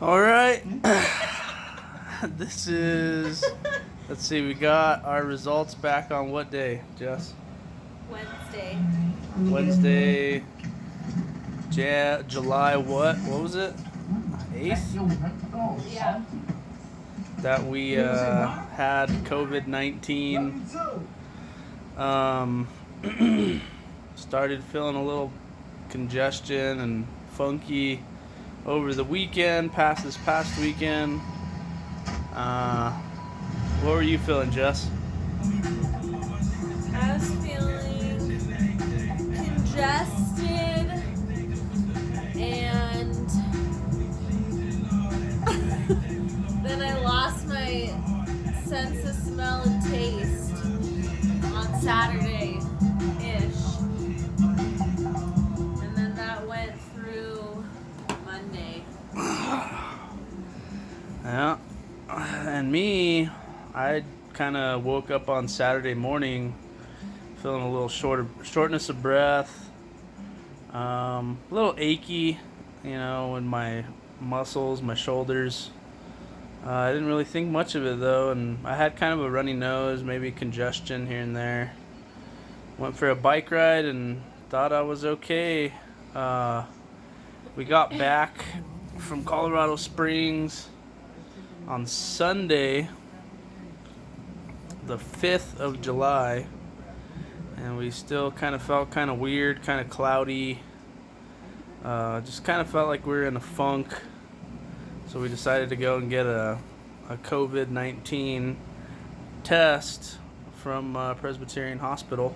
All right. This is. Let's see. We got our results back on what day, Jess? Wednesday. Wednesday. July what? What was it? 8th. Yeah. That we had COVID-19. Um, started feeling a little congestion and funky over the weekend, past this past weekend. What were you feeling, Jess? I was feeling congested and then I lost my sense of smell and taste on Saturday-ish. And then that went through Monday. Yeah. And me, I kind of woke up on Saturday morning feeling a little shortness of breath, a little achy, in my muscles, my shoulders. I didn't really think much of it though, and I had kind of a runny nose, maybe congestion here and there. Went for a bike ride and thought I was okay. We got back from Colorado Springs on Sunday, the 5th of July, and we still kind of felt kind of weird, kind of cloudy. Just kind of felt like we were in a funk. So we decided to go and get a COVID-19 test from Presbyterian Hospital,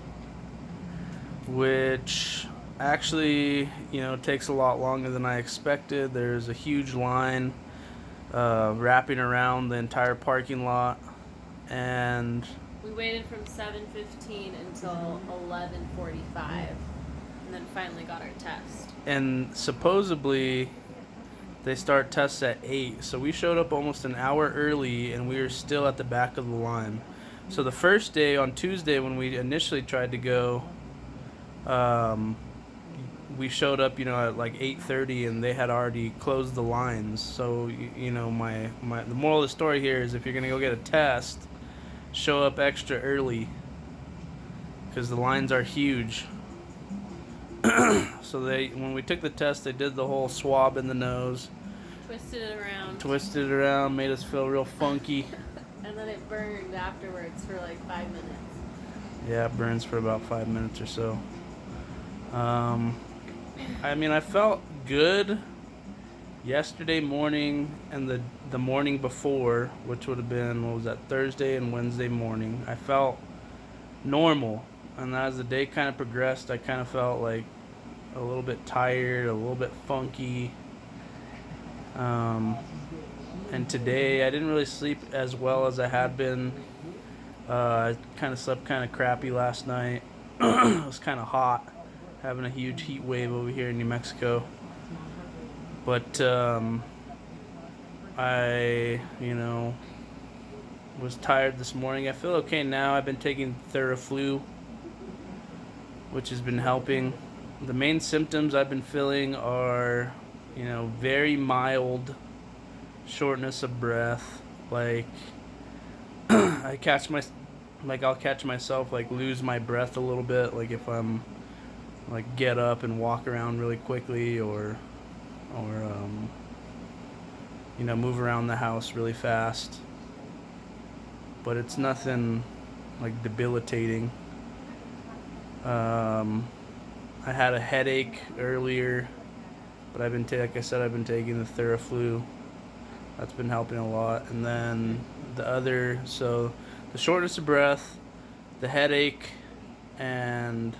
which actually, takes a lot longer than I expected. There's a huge line wrapping around the entire parking lot, and We waited from 7:15 until 11:45 and then finally got our test. and supposedly they start tests at 8, so we showed up almost an hour early and we were still at the back of the line. So the first day, on Tuesday, when we initially tried to go, we showed up, at like 8:30, and they had already closed the lines. So the moral of the story here is, if you're gonna go get a test, show up extra early, because the lines are huge. So when we took the test, they did the whole swab in the nose, Twisted it around, made us feel real funky. and then it burned afterwards for like 5 minutes. Yeah, it burns for about 5 minutes or so. I felt good yesterday morning and the morning before, which would have been, what was that, Thursday and Wednesday morning. I felt normal, and as the day kind of progressed, I kind of felt like a little bit tired, a little bit funky. And today I didn't really sleep as well as I had been. I kind of slept kind of crappy last night. It was kind of hot, having a huge heat wave over here in New Mexico. But I, was tired this morning. I feel okay now. I've been taking Theraflu, which has been helping. The main symptoms I've been feeling are, very mild shortness of breath. Like I'll catch myself like lose my breath a little bit, like if I'm like get up and walk around really quickly, or move around the house really fast. But it's nothing like debilitating. I had a headache earlier, but like I said, I've been taking the Theraflu. That's been helping a lot. And then the shortness of breath, the headache, and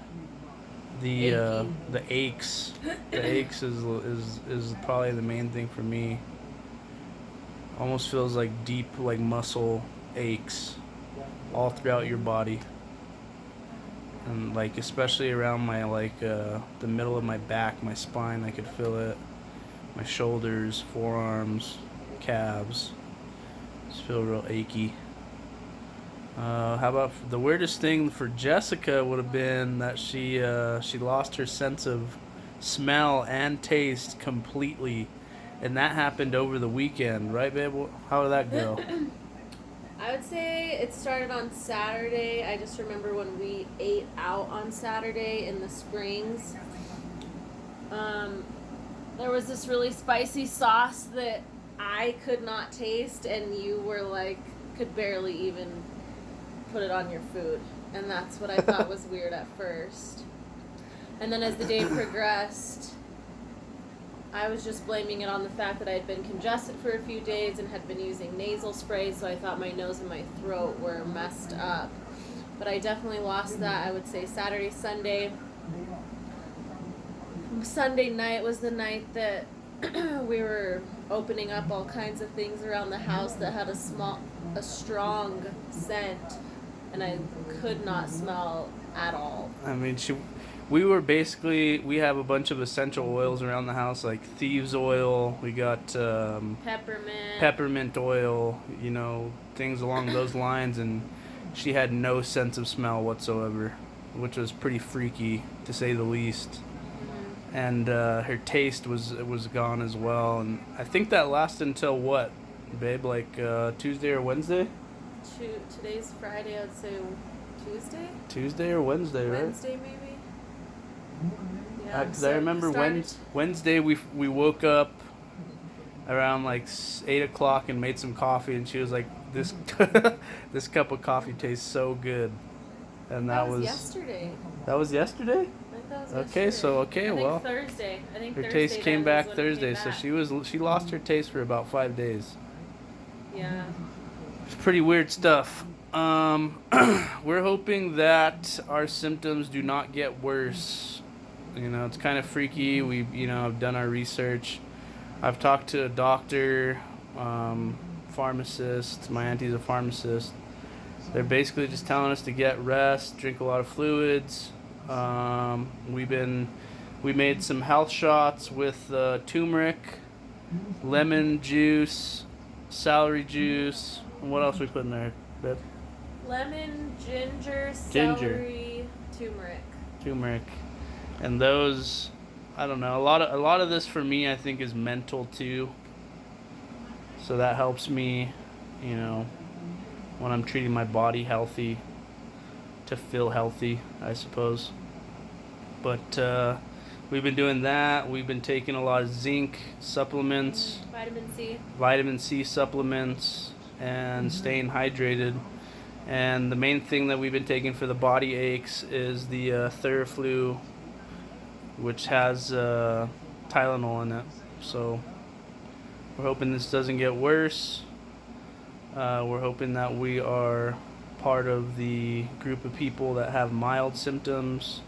the aches. The aches is probably the main thing for me. Almost feels like deep, like muscle aches all throughout your body, and like especially around my the middle of my back, my spine. I could feel it. My shoulders, forearms, calves. Just feel real achy. How about the weirdest thing for Jessica would have been that she lost her sense of smell and taste completely And that happened over the weekend, right, babe? How did that go? I would say it started on Saturday. I just remember when we ate out on Saturday in the Springs. There was this really spicy sauce that I could not taste, and you were like, could barely even put it on your food. And that's what I thought was weird at first. And then as the day progressed, I was just blaming it on the fact that I had been congested for a few days and had been using nasal spray, so I thought my nose and my throat were messed up. But I definitely lost that, I would say Saturday, Sunday. Sunday night was the night that we were opening up all kinds of things around the house that had a strong scent, and I could not smell at all. I mean, we have a bunch of essential oils around the house, like thieves oil. We got peppermint oil, things along those lines, and she had no sense of smell whatsoever, which was pretty freaky to say the least. And her taste was gone as well. And I think that lasted until what, babe? Like Tuesday or Wednesday? Today's Friday. I'd say Tuesday. Tuesday or Wednesday, right? Wednesday maybe. Yeah. Because I remember Wednesday we woke up around like 8 o'clock and made some coffee, and she was like, "This this cup of coffee tastes so good," and that was yesterday. That was yesterday. Okay, well, Thursday. I think her Thursday taste came back Thursday, came so back. she lost her taste for about 5 days. Yeah. It's pretty weird stuff. We're hoping that our symptoms do not get worse. It's kind of freaky. I've done our research. I've talked to a doctor, pharmacist. My auntie's a pharmacist. They're basically just telling us to get rest, drink a lot of fluids. We made some health shots with turmeric, lemon juice, celery juice. And what else we put in there, babe? Lemon, ginger, celery, turmeric. And those, I don't know, a lot of this for me I think is mental too. So that helps me, when I'm treating my body healthy, to feel healthy, I suppose. But we've been doing that. We've been taking a lot of zinc supplements, vitamin C supplements, and staying hydrated. And the main thing that we've been taking for the body aches is the Theraflu, which has Tylenol in it. So we're hoping this doesn't get worse. We're hoping that we are part of the group of people that have mild symptoms.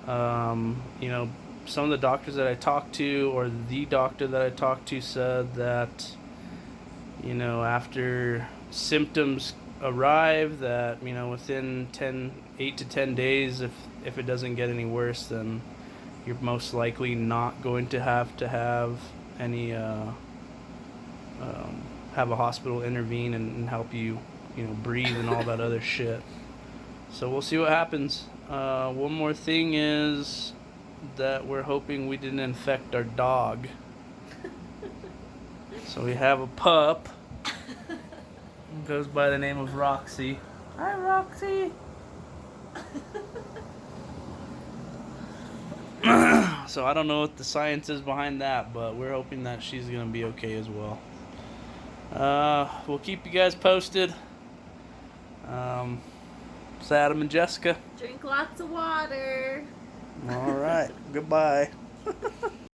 Some of the doctors that I talked to, or the doctor that I talked to, said that, after symptoms arrive, that, within 8 to 10 days, if it doesn't get any worse, then you're most likely not going to have any, have a hospital intervene and help you, breathe and all that other shit. So we'll see what happens. One more thing is that we're hoping we didn't infect our dog. So we have a pup. Goes by the name of Roxy. Hi, Roxy. So I don't know what the science is behind that, but we're hoping that she's gonna be okay as well. We'll keep you guys posted. It's Adam and Jessica. Drink lots of water. All right. Goodbye.